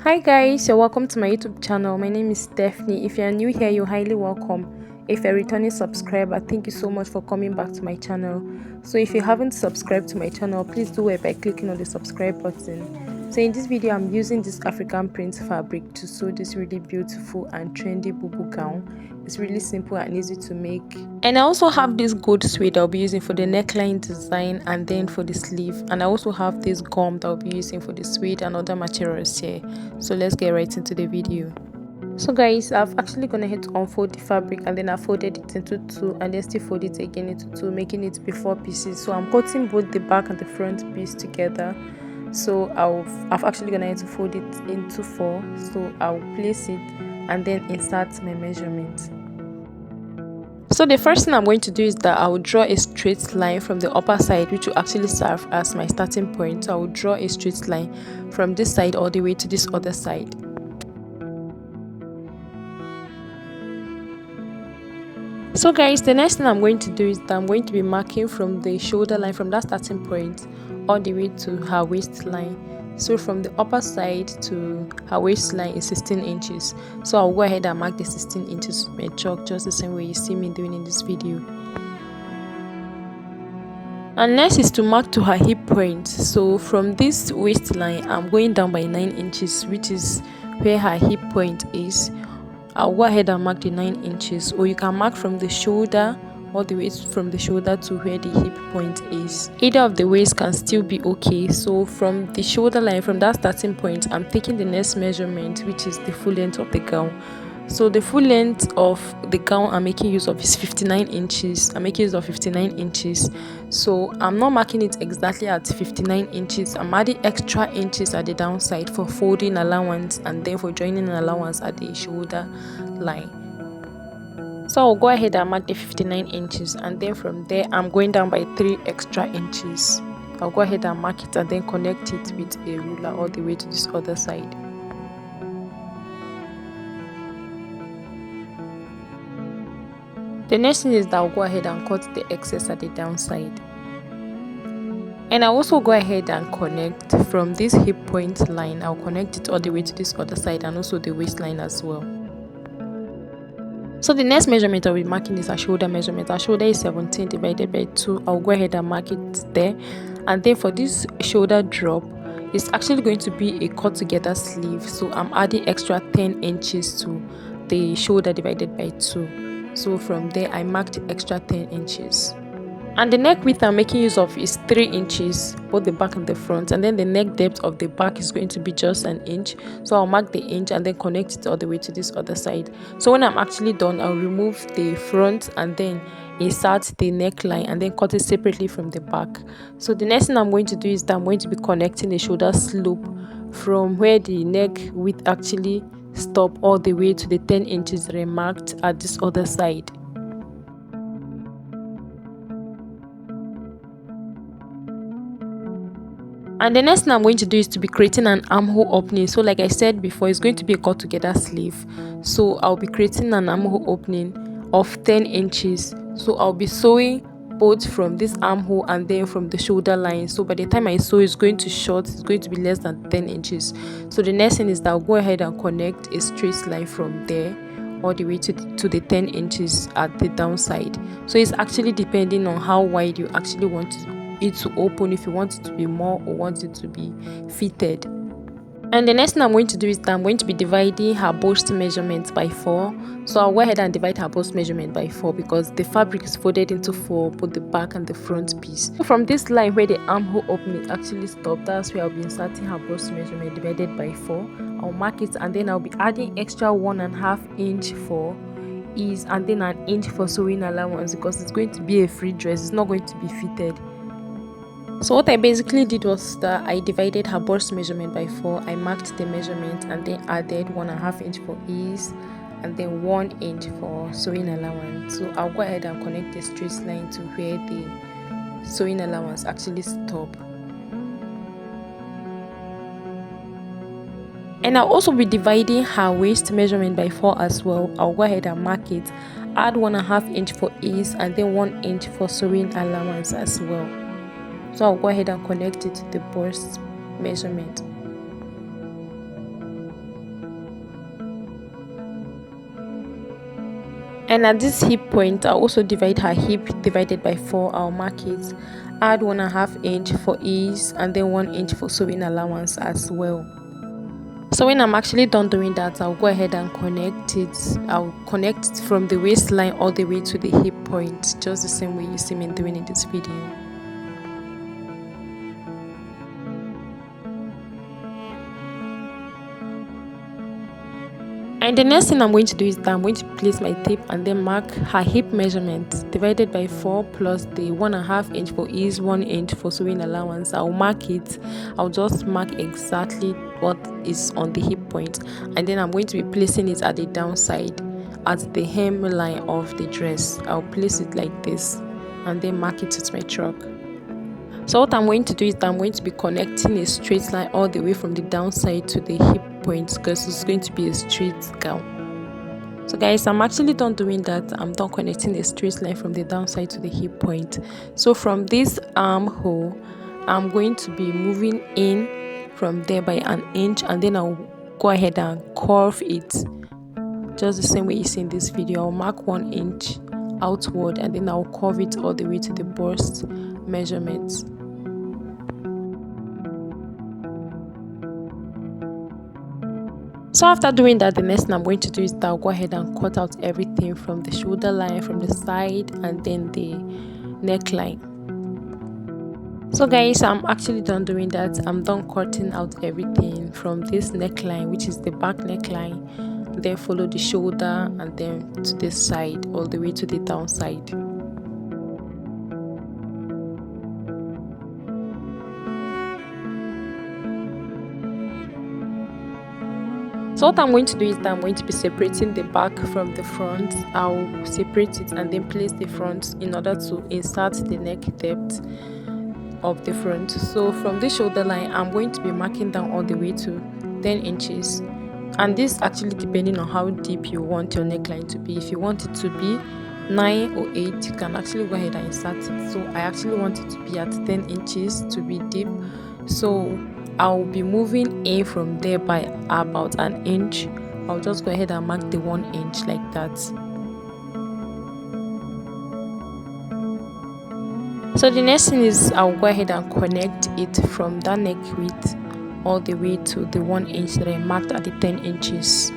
Hi guys, you're welcome to my YouTube channel. My name is Stephanie. If you're new here, you're highly welcome. If you're a returning subscriber, thank you so much for coming back to my channel. So if you haven't subscribed to my channel, please do it by clicking on the subscribe button. So in this video, I'm using this African print fabric to sew this really beautiful and trendy bubu gown. It's really simple and easy to make. And I also have this gold suede I'll be using for the neckline design and then for the sleeve. And I also have this gum that I'll be using for the suede and other materials here. So let's get right into the video. So guys, I've actually gone ahead to unfold the fabric and then I folded it into two and then still fold it again into two, making it be 4 pieces. So I'm cutting both the back and the front piece together. So I've actually gone ahead to fold it into four. So I'll place it and then insert my measurement. So the first thing I'm going to do is that I will draw a straight line from the upper side, which will actually serve as my starting point. So I will draw a straight line from this side all the way to this other side. So guys, the next thing I'm going to do is that I'm going to be marking from the shoulder line, from that starting point all the way to her waistline. So from the upper side to her waistline is 16 inches. So I'll go ahead and mark the 16 inches with my chalk, just the same way you see me doing in this video. And next is to mark to her hip point. So from this waistline, I'm going down by 9 inches, which is where her hip point is. I'll go ahead and mark the 9 inches, or you can mark from the shoulder all the way from the shoulder to where the hip point is. Either of the ways can still be okay. So from the shoulder line, from that starting point, I'm taking the next measurement, which is the full length of the gown. So the full length of the gown I'm making use of is 59 inches. I'm making use of 59 inches. So I'm not marking it exactly at 59 inches. I'm adding extra inches at the downside for folding allowance and then for joining an allowance at the shoulder line. So I'll go ahead and mark the 59 inches and then from there I'm going down by 3 extra inches. I'll go ahead and mark it and then connect it with a ruler all the way to this other side. The next thing is that I'll go ahead and cut the excess at the downside. And I'll also go ahead and connect from this hip point line. I'll connect it all the way to this other side and also the waistline as well. So the next measurement I'll be marking is our shoulder measurement. Our shoulder is 17 divided by 2. I'll go ahead and mark it there. And then for this shoulder drop, it's actually going to be a cut together sleeve. So I'm adding extra 10 inches to the shoulder divided by 2. So from there I marked extra 10 inches. And the neck width I'm making use of is 3 inches, both the back and the front. And then the neck depth of the back is going to be just an inch. So I'll mark the inch and then connect it all the way to this other side. So when I'm actually done, I'll remove the front and then insert the neckline and then cut it separately from the back. So the next thing I'm going to do is that I'm going to be connecting the shoulder slope from where the neck width actually stop all the way to the 10 inches remarked at this other side. And the next thing I'm going to do is to be creating an armhole opening. So like I said before, it's going to be a cut together sleeve. So I'll be creating an armhole opening of 10 inches. So I'll be sewing both from this armhole and then from the shoulder line. So by the time I sew, it's going to short, it's going to be less than 10 inches. So the next thing is that I'll go ahead and connect a straight line from there all the way to the 10 inches at the downside. So it's actually depending on how wide you actually want it to open, if you want it to be more or want it to be fitted. And the next thing I'm going to do is that I'm going to be dividing her bust measurement by 4. So I'll go ahead and divide her bust measurement by 4 because the fabric is folded into 4, both the back and the front piece. So from this line where the armhole opening actually stopped, that's where I'll be inserting her bust measurement divided by 4. I'll mark it and then I'll be adding extra 1.5 inch for ease and then an inch for sewing allowance because it's going to be a free dress, it's not going to be fitted. So what I basically did was that I divided her bust measurement by 4. I marked the measurement and then added 1.5 inch for ease and then 1 inch for sewing allowance. So I'll go ahead and connect the straight line to where the sewing allowance actually stop. And I'll also be dividing her waist measurement by 4 as well. I'll go ahead and mark it, add 1.5 inch for ease and then 1 inch for sewing allowance as well. So I'll go ahead and connect it to the bust measurement. And at this hip point, I'll also divide her hip divided by 4. I'll mark it, add 1.5 inch for ease, and then 1 inch for sewing allowance as well. So when I'm actually done doing that, I'll go ahead and connect it. I'll connect it from the waistline all the way to the hip point, just the same way you see me doing in this video. And the next thing I'm going to do is that I'm going to place my tape and then mark her hip measurement divided by 4 plus the 1.5 inch for ease, 1 inch for sewing allowance. I'll mark it. I'll just mark exactly what is on the hip point, and then I'm going to be placing it at the downside at the hemline of the dress. I'll place it like this and then mark it with my chalk. So what I'm going to do is that I'm going to be connecting a straight line all the way from the downside to the hip point, because it's going to be a straight gown. So guys, I'm actually done doing that. I'm done connecting a straight line from the downside to the hip point. So from this armhole, I'm going to be moving in from there by 1 inch, and then I'll go ahead and curve it just the same way you see in this video. I'll mark 1 inch outward, and then I'll curve it all the way to the bust measurements. So after doing that, the next thing I'm going to do is that I'll go ahead and cut out everything from the shoulder line, from the side, and then the neckline. So guys, I'm actually done doing that. I'm done cutting out everything from this neckline, which is the back neckline, then follow the shoulder, and then to the side all the way to the downside. So what I'm going to do is that I'm going to be separating the back from the front. I'll separate it and then place the front in order to insert the neck depth of the front. So from the shoulder line, I'm going to be marking down all the way to 10 inches. And this actually depending on how deep you want your neckline to be. If you want it to be 9 or 8, you can actually go ahead and insert it. So I actually want it to be at 10 inches to be deep. So I'll be moving in from there by about 1 inch. I'll just go ahead and mark the 1 inch like that. So the next thing is I'll go ahead and connect it from that neck width all the way to the 1 inch that I marked at the 10 inches.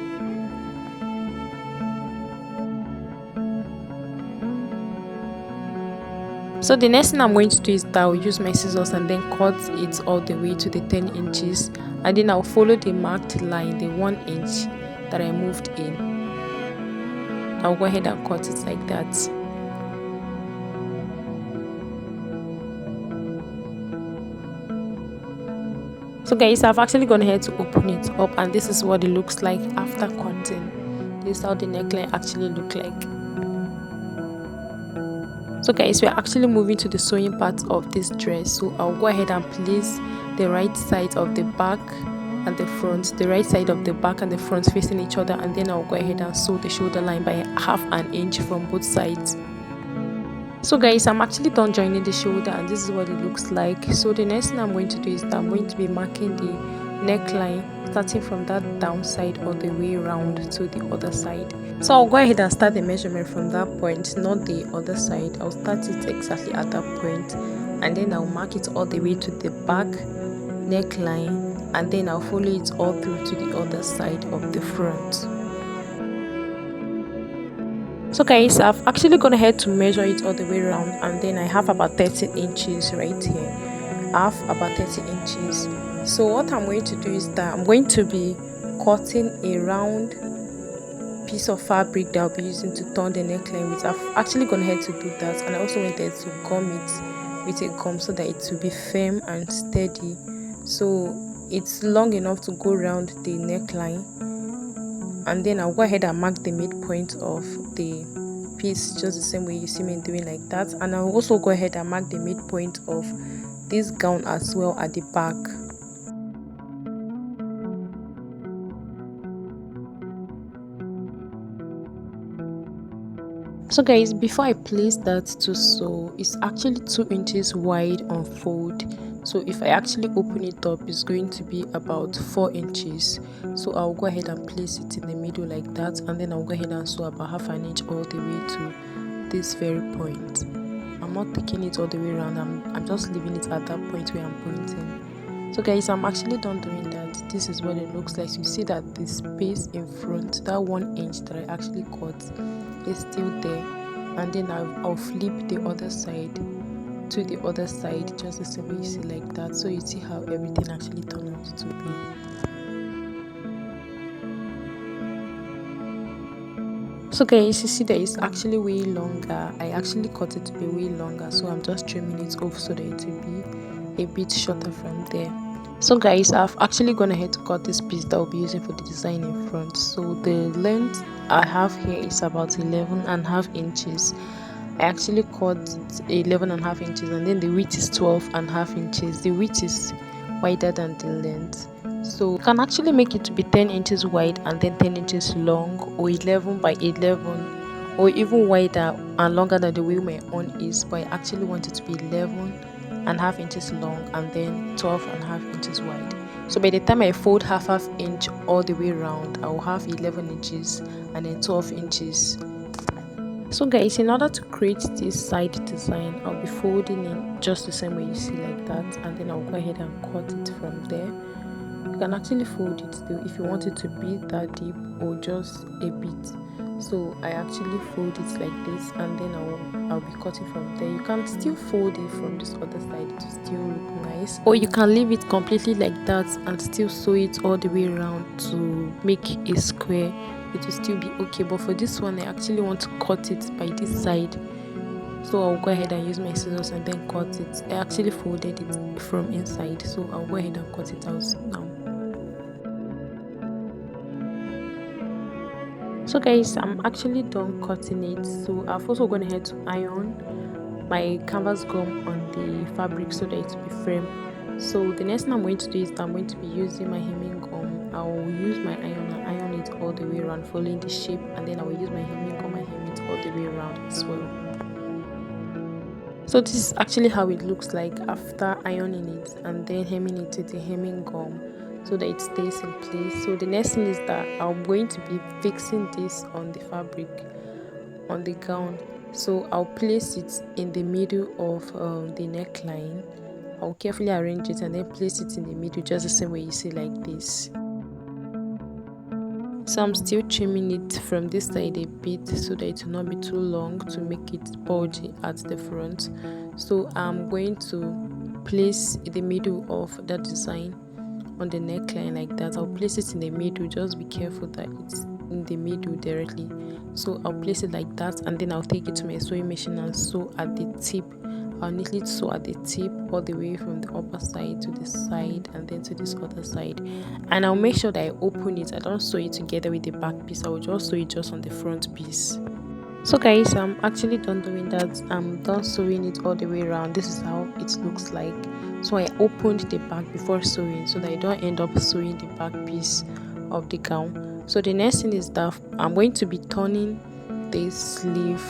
So the next thing I'm going to do is that I'll use my scissors and then cut it all the way to the 10 inches, and then I'll follow the marked line, the 1 inch that I moved in. I'll go ahead and cut it like that. So guys, I've actually gone ahead to open it up, and this is what it looks like after cutting. This is how the neckline actually look like. So guys, we're actually moving to the sewing part of this dress. So I'll go ahead and place the right side of the back and the front, the right side of the back and the front facing each other, and then I'll go ahead and sew the shoulder line by 1/2 inch from both sides. So guys, I'm actually done joining the shoulder, and this is what it looks like. So the next thing I'm going to do is that I'm going to be marking the neckline starting from that downside all the way around to the other side. So I'll go ahead and start the measurement from that point, not the other side. I'll start it exactly at that point, and then I'll mark it all the way to the back neckline, and then I'll follow it all through to the other side of the front. So guys, I've actually gone ahead to measure it all the way around, and then I have about 30 inches right here. I have about 30 inches. So what I'm going to do is that I'm going to be cutting a round piece of fabric that I'll be using to turn the neckline with. I've actually gone ahead to do that, and I also went ahead to gum it with a gum so that it will be firm and steady. So it's long enough to go around the neckline, and then I'll go ahead and mark the midpoint of the piece just the same way you see me doing like that, and I'll also go ahead and mark the midpoint of this gown as well at the back. So guys, before I place that to sew, it's actually 2 inches wide on fold. So if I actually open it up, it's going to be about 4 inches. So I'll go ahead and place it in the middle like that, and then I'll go ahead and sew about half an inch all the way to this very point. I'm not taking it all the way around, I'm just leaving it at that point where I'm pointing. So guys, I'm actually done doing that. This is what it looks like. So you see that the space in front, that 1 inch that I actually cut, is still there, and then I'll flip the other side to the other side, just the same way you see like that. So you see how everything actually turned out to be. So guys, you see that it's actually way longer. I actually cut it to be way longer, so I'm just trimming it off so that it will be a bit shorter from there. So guys, I've actually gone ahead to cut this piece that I'll be using for the design in front. So the length I have here is about 11.5 inches. I actually cut 11.5 inches, and then the width is 12.5 inches. The width is wider than the length, so you can actually make it to be 10 inches wide and then 10 inches long, or 11 by 11, or even wider and longer than the way my own is. But I actually want it to be 11.5 inches long and then 12.5 inches wide. So by the time I fold half inch all the way around, I will have 11 inches and then 12 inches. So guys, in order to create this side design, I'll be folding it just the same way you see like that, and then I'll go ahead and cut it from there. You can actually fold it still if you want it to be that deep or just a bit. So I actually fold it like this, and then I'll be cutting from there. You can still fold it from this other side to still look nice, or you can leave it completely like that and still sew it all the way around to make a square. It will still be okay, but for this one I actually want to cut it by this side, so I'll go ahead and use my scissors and then cut it. I actually folded it from inside, so I'll go ahead and cut it out now. So guys, I'm actually done cutting it. So I've also gone ahead to iron my canvas gum on the fabric so that it will be firm. So the next thing I'm going to do is that I'm going to be using my hemming gum. I will use my iron and iron it all the way around, following the shape, and then I will use my hemming gum and hem it all the way around as well. So this is actually how it looks like after ironing it and then hemming it with the hemming gum, so that it stays in place. So the next thing is that I'm going to be fixing this on the fabric, on the gown. So I'll place it in the middle of the neckline. I'll carefully arrange it and then place it in the middle, just the same way you see like this. So I'm still trimming it from this side a bit so that it will not be too long to make it bulgy at the front. So I'm going to place the middle of that design on the neckline like that. I'll place it in the middle, just be careful that it's in the middle directly. So I'll place it like that, and then I'll take it to my sewing machine and sew at the tip. I'll neatly sew at the tip all the way from the upper side to the side and then to this other side, and I'll make sure that I open it. I don't sew it together with the back piece. I will just sew it just on the front piece. So guys, I'm actually done doing that. I'm done sewing it all the way around. This is how it looks like. So I opened the back before sewing so that I don't end up sewing the back piece of the gown. So the next thing is that I'm going to be turning this sleeve.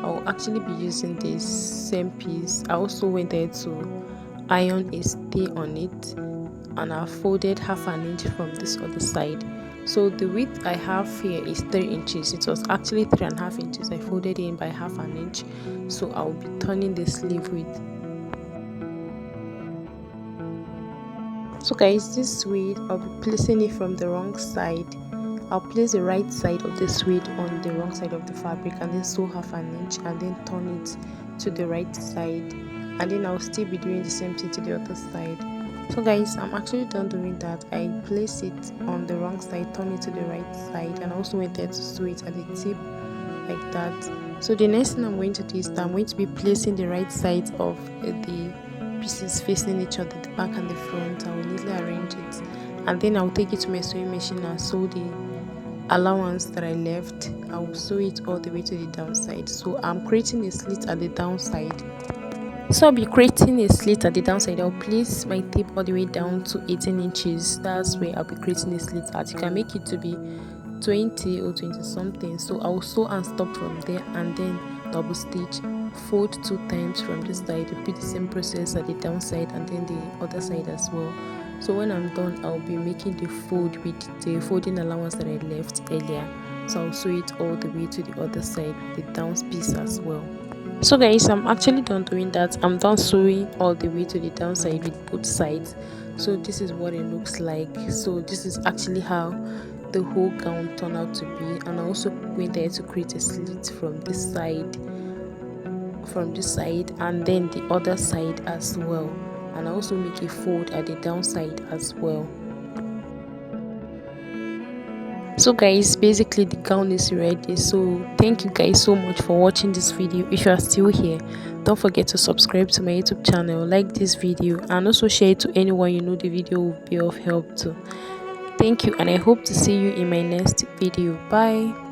I'll actually be using this same piece. I also went there to iron a stay on it, and I folded half an inch from this other side. So the width I have here is 3 inches. It was actually 3.5 inches. I folded in by half an inch. So I'll be turning the sleeve width. So guys, this width I'll be placing it from the wrong side. I'll place the right side of the suede on the wrong side of the fabric and then sew half an inch and then turn it to the right side, and then I'll still be doing the same thing to the other side. So guys, I'm actually done doing that. I place it on the wrong side, turn it to the right side, and also went there to sew it at the tip like that. So the next thing I'm going to do is that I'm going to be placing the right sides of the pieces facing each other, the back and the front. I will neatly arrange it, and then I'll take it to my sewing machine and sew the allowance that I left. I will sew it all the way to the downside. So I'm creating a slit at the downside. So I'll be creating a slit at the downside. I'll place my tape all the way down to 18 inches. That's where I'll be creating a slit at. You can make it to be 20 or 20 something. So I'll sew and stop from there, and then double stitch, fold 2 times from this side, repeat the same process at the down side and then the other side as well. So when I'm done, I'll be making the fold with the folding allowance that I left earlier. So I'll sew it all the way to the other side with the down piece as well. So guys, I'm actually done doing that. I'm done sewing all the way to the downside with both sides. So this is what it looks like. So this is actually how the whole gown turned out to be, and I also went there to create a slit from this side, and then the other side as well, and I also make a fold at the downside as well. So guys, basically the gown is ready. So thank you guys so much for watching this video. If you are still here, don't forget to subscribe to my YouTube channel, like this video, and also share it to anyone you know the video will be of help to. Thank you, and I hope to see you in my next video. Bye.